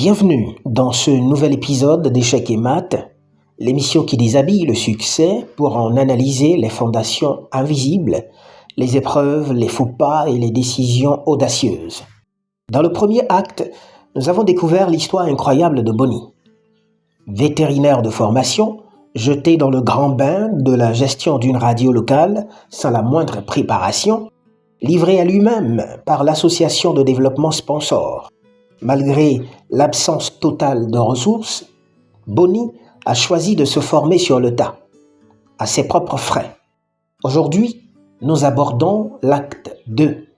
Bienvenue dans ce nouvel épisode d'Échecs et Maths, l'émission qui déshabille le succès pour en analyser les fondations invisibles, les épreuves, les faux pas et les décisions audacieuses. Dans le premier acte, nous avons découvert l'histoire incroyable de Bonnie. Vétérinaire de formation, jeté dans le grand bain de la gestion d'une radio locale sans la moindre préparation, livré à lui-même par l'association de développement Sponsor. Malgré l'absence totale de ressources, Bonnie a choisi de se former sur le tas, à ses propres frais. Aujourd'hui, nous abordons l'acte 2.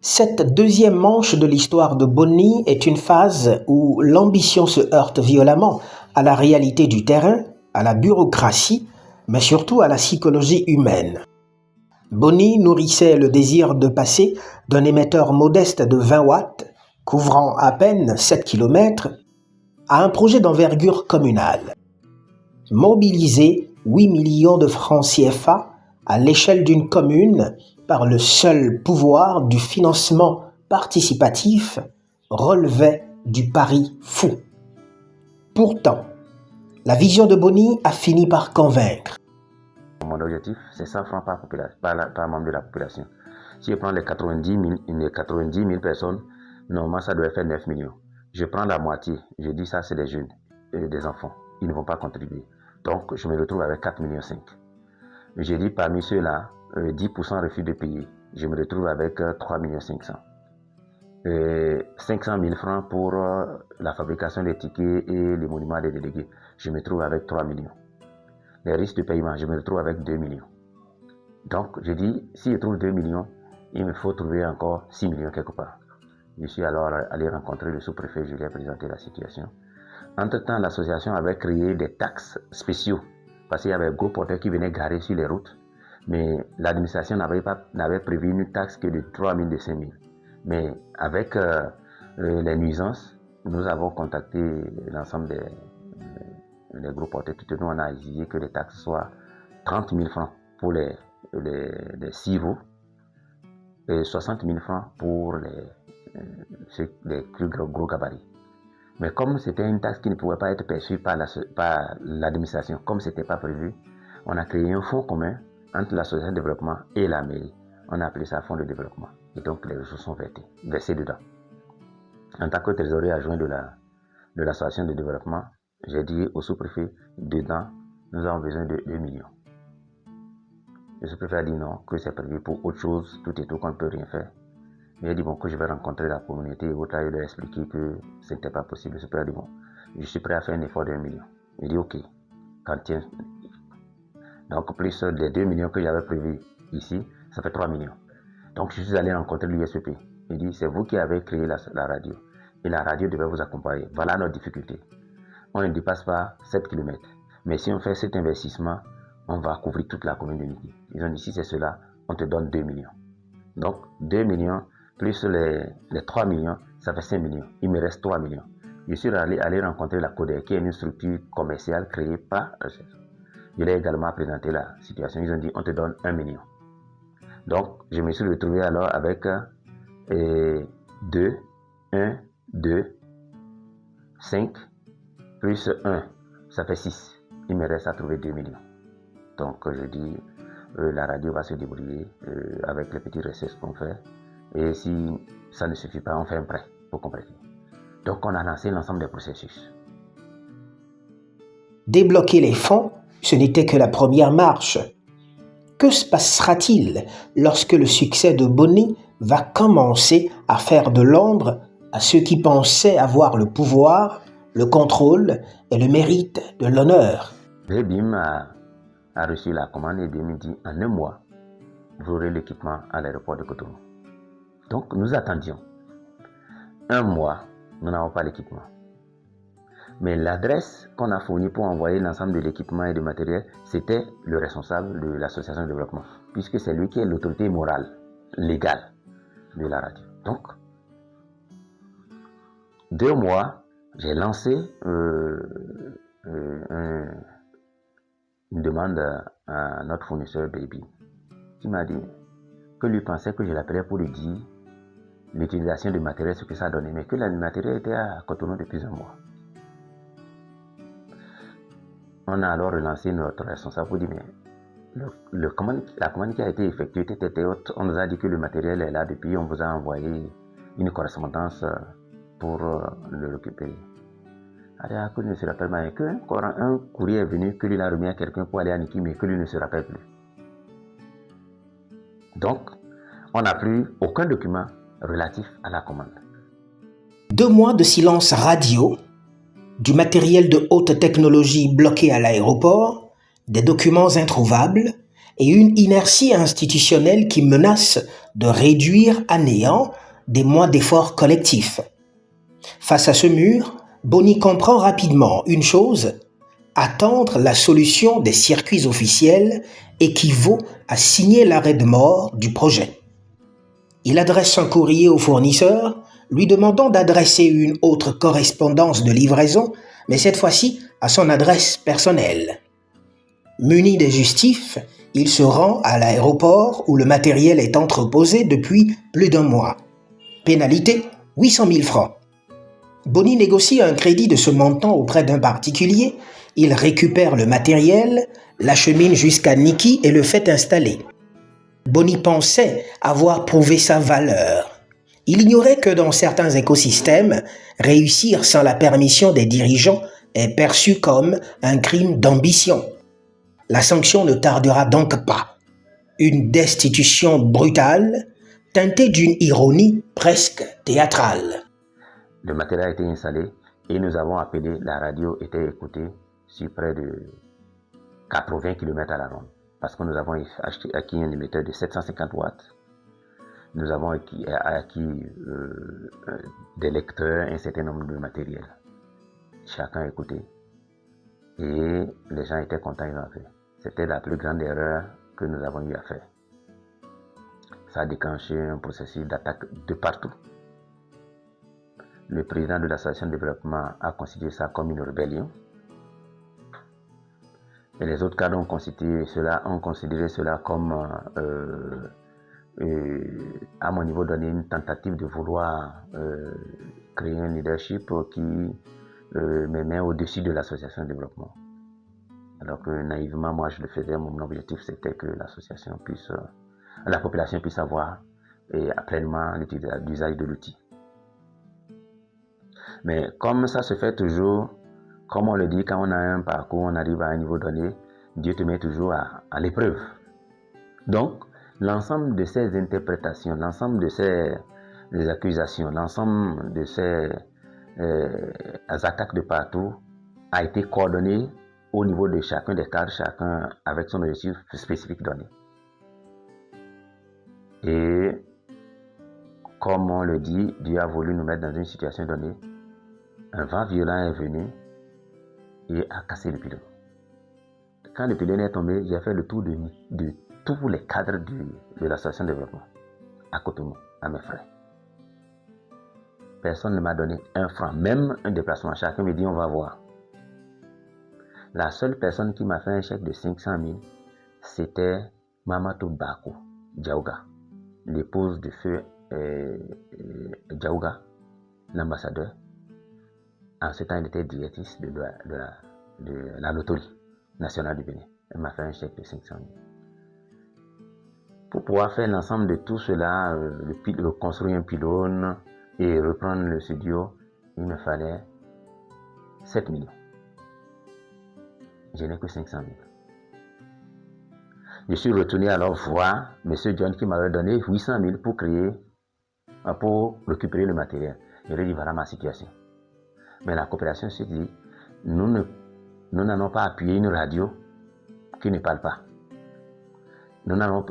Cette deuxième manche de l'histoire de Bonnie est une phase où l'ambition se heurte violemment à la réalité du terrain, à la bureaucratie, mais surtout à la psychologie humaine. Bonnie nourrissait le désir de passer d'un émetteur modeste de 20 watts, couvrant à peine 7 km, à un projet d'envergure communale. Mobiliser 8 millions de francs CFA à l'échelle d'une commune par le seul pouvoir du financement participatif relevait du pari fou. Pourtant, la vision de Bonnie a fini par convaincre. Mon objectif, c'est 100 francs par membre de la population. Si je prends les 90 000 personnes, normalement ça doit faire 9 millions. Je prends la moitié, je dis ça c'est des jeunes, des enfants, ils ne vont pas contribuer. Donc je me retrouve avec 4,5 millions. J'ai dit parmi ceux-là, 10% refusent de payer. Je me retrouve avec 3,5 millions. 500 000 francs pour la fabrication des tickets et les monuments des délégués. Je me trouve avec 3 millions. Les risques de paiement, je me retrouve avec 2 millions. Donc, je dis, si je trouve 2 millions, il me faut trouver encore 6 millions quelque part. Je suis alors allé rencontrer le sous-préfet, je lui ai présenté la situation. Entre-temps, l'association avait créé des taxes spéciaux parce qu'il y avait un gros porteurs qui venaient garer sur les routes. Mais l'administration n'avait prévu une taxe que de 3 000 de 5 000. Mais avec les nuisances, nous avons contacté l'ensemble des gros porteurs. Tout nous, on a exigé que les taxes soient 30 000 francs pour les 6 roues et 60 000 francs pour les plus gros gabarits. Mais comme c'était une taxe qui ne pouvait pas être perçue par l'administration, comme ce n'était pas prévu, on a créé un fonds commun entre l'association de développement et la mairie. On a appelé ça fonds de développement. Et donc les ressources sont versées dedans. En tant que trésorier adjoint de l'association de développement, j'ai dit au sous-préfet, dedans, nous avons besoin de 2 millions. Le sous-préfet a dit non, que c'est prévu pour autre chose, tout et tout, qu'on ne peut rien faire. Mais il a dit bon, que je vais rencontrer la communauté et autres, il a expliqué que ce n'était pas possible. Le sous-préfet a dit bon, je suis prêt à faire un effort de 1 million. Il dit ok, quand tiens. Donc, plus les 2 millions que j'avais prévus ici, ça fait 3 millions. Donc, je suis allé rencontrer l'USEP. Il dit, c'est vous qui avez créé la radio. Et la radio devait vous accompagner. Voilà notre difficulté. On ne dépasse pas 7 km. Mais si on fait cet investissement, on va couvrir toute la commune de Niki. Ils ont dit, si c'est cela, on te donne 2 millions. Donc, 2 millions plus les 3 millions, ça fait 5 millions. Il me reste 3 millions. Je suis allé rencontrer la CODER, qui est une structure commerciale créée par je l'ai également présenté la situation. Ils ont dit, on te donne 1 million. Donc, je me suis retrouvé alors avec 2, 1, 2, 5, plus 1, ça fait 6. Il me reste à trouver 2 millions. Donc, je dis, la radio va se débrouiller avec les petits recettes qu'on fait. Et si ça ne suffit pas, on fait un prêt pour compléter. Donc, on a lancé l'ensemble des processus. Débloquer les fonds, ce n'était que la première marche. Que se passera-t-il lorsque le succès de Bonnie va commencer à faire de l'ombre à ceux qui pensaient avoir le pouvoir, le contrôle et le mérite de l'honneur? Et bim, a reçu la commande et me dit en 1 mois, vous aurez l'équipement à l'aéroport de Cotonou. Donc nous attendions. 1 mois, nous n'avons pas l'équipement. Mais l'adresse qu'on a fournie pour envoyer l'ensemble de l'équipement et du matériel, c'était le responsable de l'association de développement, puisque c'est lui qui est l'autorité morale, légale de la radio. Donc, 2 mois, j'ai lancé une demande à notre fournisseur Baby, qui m'a dit que lui pensait que je l'appelais pour lui dire l'utilisation du matériel, ce que ça donnait, mais que le matériel était à Cotonou depuis 1 mois. On a alors relancé notre responsable pour dire, mais la commande qui a été effectuée était haute. On nous a dit que le matériel est là depuis, on vous a envoyé une correspondance pour le récupérer. Alors, que ne se rappelle pas qu'un courrier est venu, que lui l'a remis à quelqu'un pour aller à Niki, mais que lui ne se rappelle plus. Donc, on n'a plus aucun document relatif à la commande. 2 mois de silence radio, du matériel de haute technologie bloqué à l'aéroport, des documents introuvables et une inertie institutionnelle qui menace de réduire à néant des mois d'efforts collectifs. Face à ce mur, Boni comprend rapidement une chose: attendre la solution des circuits officiels équivaut à signer l'arrêt de mort du projet. Il adresse un courrier au fournisseur, lui demandant d'adresser une autre correspondance de livraison, mais cette fois-ci à son adresse personnelle. Muni des justifs, il se rend à l'aéroport où le matériel est entreposé depuis plus d'1 mois. Pénalité, 800 000 francs. Boni négocie un crédit de ce montant auprès d'un particulier, il récupère le matériel, l'achemine jusqu'à Niki et le fait installer. Boni pensait avoir prouvé sa valeur. Il ignorait que dans certains écosystèmes, réussir sans la permission des dirigeants est perçu comme un crime d'ambition. La sanction ne tardera donc pas. Une destitution brutale, teintée d'une ironie presque théâtrale. Le matériel a été installé et nous avons appelé, la radio était écoutée sur près de 80 km à la ronde. Parce que nous avons acquis un émetteur de 750 watts. Nous avons acquis des lecteurs, un certain nombre de matériel. Chacun écoutait. Et les gens étaient contents, ils ont fait. C'était la plus grande erreur que nous avons eu à faire. Ça a déclenché un processus d'attaque de partout. Le président de l'association de développement a considéré ça comme une rébellion. Et les autres cadres ont considéré cela comme, à mon niveau, donné une tentative de vouloir créer un leadership qui me met au-dessus de l'association de développement. Alors que naïvement, moi je le faisais, mon objectif c'était que l'association puisse, la population puisse avoir pleinement l'usage de l'outil. Mais comme ça se fait toujours, comme on le dit, quand on a un parcours, on arrive à un niveau donné, Dieu te met toujours à l'épreuve. Donc, l'ensemble de ces interprétations, l'ensemble de ces accusations, l'ensemble de ces attaques de partout a été coordonné au niveau de chacun des cadres, chacun avec son objectif spécifique donné. Et comme on le dit, Dieu a voulu nous mettre dans une situation donnée. Un vent violent est venu et a cassé le pylône. Quand le pylône est tombé, j'ai fait le tour de tous les cadres de l'association de développement à Cotonou, à mes frères. Personne ne m'a donné 1 franc, même un déplacement. Chacun me dit on va voir. La seule personne qui m'a fait un chèque de 500 000, c'était Mamatou Bakou Djaouga, l'épouse de feu Djaouga, l'ambassadeur. En ce temps, elle était directrice de la loterie nationale du Bénin. Elle m'a fait un chèque de 500 000. Pour pouvoir faire l'ensemble de tout cela, construire un pylône et reprendre le studio, il me fallait 7 millions. Je n'ai que 500 000. Je suis retourné alors voir M. John qui m'avait donné 800 000 pour récupérer le matériel. Je lui ai dit, voilà ma situation. Mais la coopération s'est dit, nous n'allons pas appuyer une radio qui ne parle pas.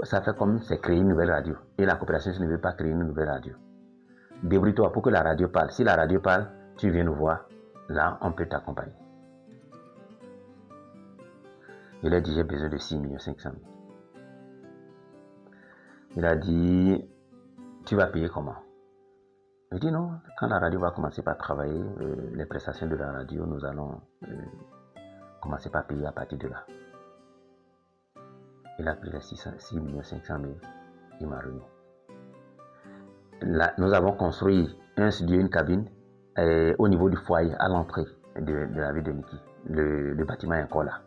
Ça fait comme c'est créer une nouvelle radio. Et la coopération ne veut pas créer une nouvelle radio. Débrouille-toi pour que la radio parle. Si la radio parle, tu viens nous voir. Là, on peut t'accompagner. Il a dit, j'ai besoin de 6 500 000. Il a dit, tu vas payer comment? Je dis non, quand la radio va commencer par travailler, les prestations de la radio, nous allons commencer par payer à partir de là. Il a pris les 6 500 000, il m'a remis. Là, nous avons construit un studio, une cabine au niveau du foyer, à l'entrée de la ville de Niki. Le bâtiment est encore là.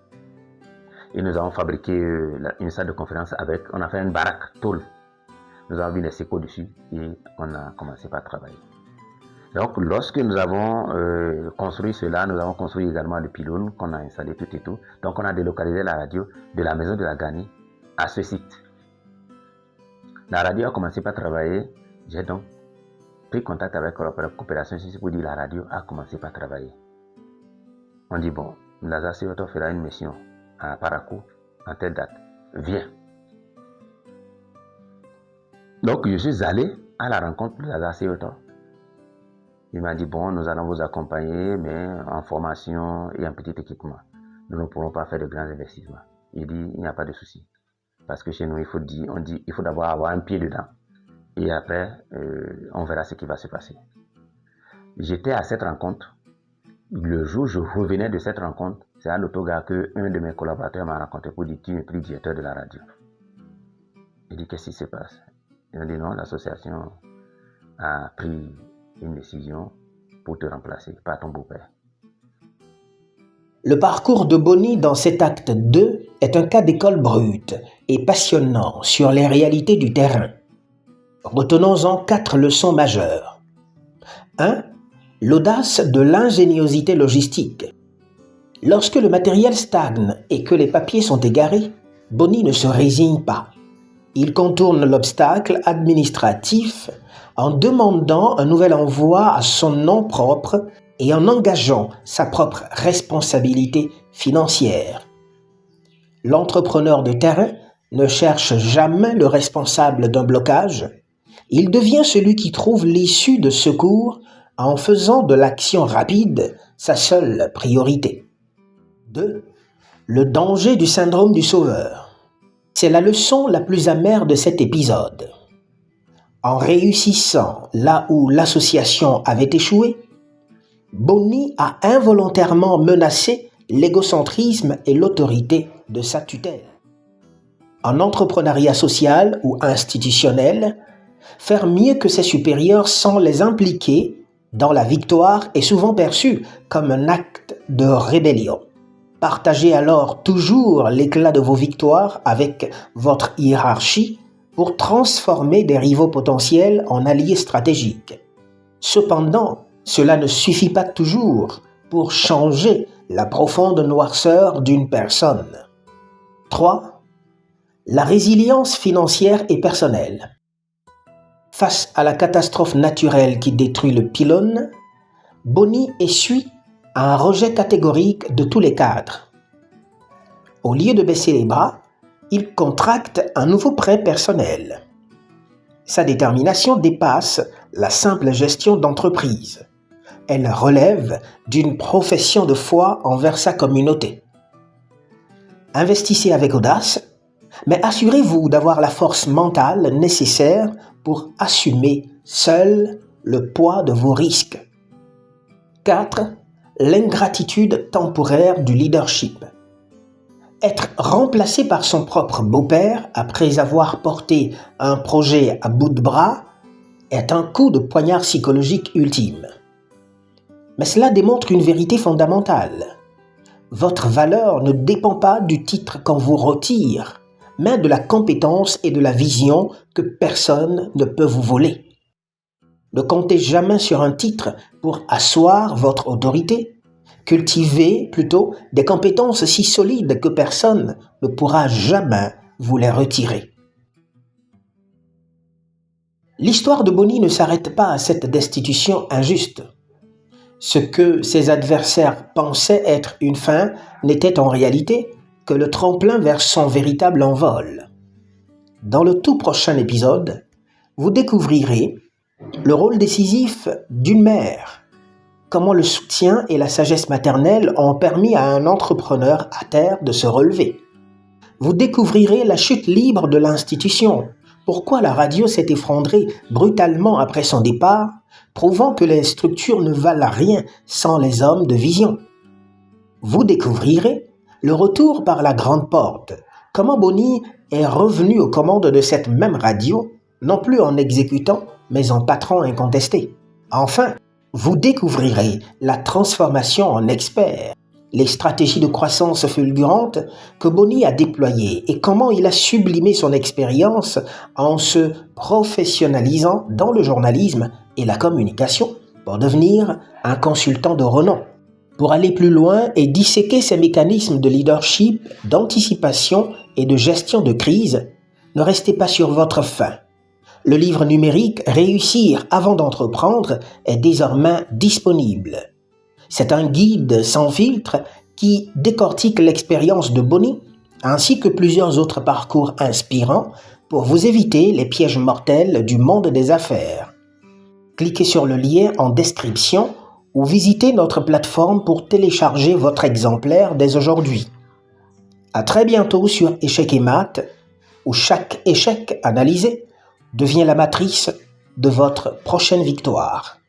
Et nous avons fabriqué une salle de conférence on a fait une baraque, tôle. Nous avons mis les sécos dessus et on a commencé par travailler. Donc, lorsque nous avons construit cela, nous avons construit également le pylône qu'on a installé tout et tout. Donc, on a délocalisé la radio de la maison de la Gani à ce site. La radio a commencé par travailler. J'ai donc pris contact avec la coopération ici pour dire la radio a commencé par travailler. On dit, bon, Lazare Seyoto fera une mission à Parakou en telle date. Viens. Donc, je suis allé à la rencontre de Lazare Seyoto. Il m'a dit, bon, nous allons vous accompagner, mais en formation et en petit équipement. Nous ne pourrons pas faire de grands investissements. Il dit, il n'y a pas de souci. Parce que chez nous, il faut d'abord avoir un pied dedans. Et après, on verra ce qui va se passer. J'étais à cette rencontre. Le jour où je revenais de cette rencontre, c'est à l'autogare qu'un de mes collaborateurs m'a rencontré pour dire, tu n'es plus directeur de la radio. Il dit, qu'est-ce qui se passe? Il a dit, non, l'association a pris une décision pour te remplacer par ton beau-père. Le parcours de Boni dans cet acte 2 est un cas d'école brute et passionnant sur les réalités du terrain. Retenons-en 4 leçons majeures. 1. L'audace de l'ingéniosité logistique. Lorsque le matériel stagne et que les papiers sont égarés, Boni ne se résigne pas. Il contourne l'obstacle administratif en demandant un nouvel envoi à son nom propre et en engageant sa propre responsabilité financière. L'entrepreneur de terrain ne cherche jamais le responsable d'un blocage. Il devient celui qui trouve l'issue de secours en faisant de l'action rapide sa seule priorité. 2. Le danger du syndrome du sauveur. C'est la leçon la plus amère de cet épisode. En réussissant là où l'association avait échoué, Boni a involontairement menacé l'égocentrisme et l'autorité de sa tutelle. En entrepreneuriat social ou institutionnel, faire mieux que ses supérieurs sans les impliquer dans la victoire est souvent perçu comme un acte de rébellion. Partagez alors toujours l'éclat de vos victoires avec votre hiérarchie pour transformer des rivaux potentiels en alliés stratégiques. Cependant, cela ne suffit pas toujours pour changer la profonde noirceur d'une personne. 3. La résilience financière et personnelle. Face à la catastrophe naturelle qui détruit le pylône, Boni essuie un rejet catégorique de tous les cadres. Au lieu de baisser les bras, il contracte un nouveau prêt personnel. Sa détermination dépasse la simple gestion d'entreprise. Elle relève d'une profession de foi envers sa communauté. Investissez avec audace, mais assurez-vous d'avoir la force mentale nécessaire pour assumer seul le poids de vos risques. 4. L'ingratitude temporaire du leadership. Être remplacé par son propre beau-père après avoir porté un projet à bout de bras est un coup de poignard psychologique ultime. Mais cela démontre une vérité fondamentale. Votre valeur ne dépend pas du titre qu'on vous retire, mais de la compétence et de la vision que personne ne peut vous voler. Ne comptez jamais sur un titre pour asseoir votre autorité. Cultivez plutôt des compétences si solides que personne ne pourra jamais vous les retirer. L'histoire de Boni ne s'arrête pas à cette destitution injuste. Ce que ses adversaires pensaient être une fin n'était en réalité que le tremplin vers son véritable envol. Dans le tout prochain épisode, vous découvrirez le rôle décisif d'une mère, comment le soutien et la sagesse maternelle ont permis à un entrepreneur à terre de se relever. Vous découvrirez la chute libre de l'institution, pourquoi la radio s'est effondrée brutalement après son départ, prouvant que les structures ne valent rien sans les hommes de vision. Vous découvrirez le retour par la grande porte, comment Boni est revenu aux commandes de cette même radio, non plus en exécutant, mais en patron incontesté. Enfin, vous découvrirez la transformation en expert, les stratégies de croissance fulgurantes que Boni a déployées et comment il a sublimé son expérience en se professionnalisant dans le journalisme et la communication pour devenir un consultant de renom. Pour aller plus loin et disséquer ces mécanismes de leadership, d'anticipation et de gestion de crise, ne restez pas sur votre faim. Le livre numérique « Réussir avant d'entreprendre » est désormais disponible. C'est un guide sans filtre qui décortique l'expérience de Boni ainsi que plusieurs autres parcours inspirants pour vous éviter les pièges mortels du monde des affaires. Cliquez sur le lien en description ou visitez notre plateforme pour télécharger votre exemplaire dès aujourd'hui. À très bientôt sur Échec et Maths, où chaque échec analysé devient la matrice de votre prochaine victoire.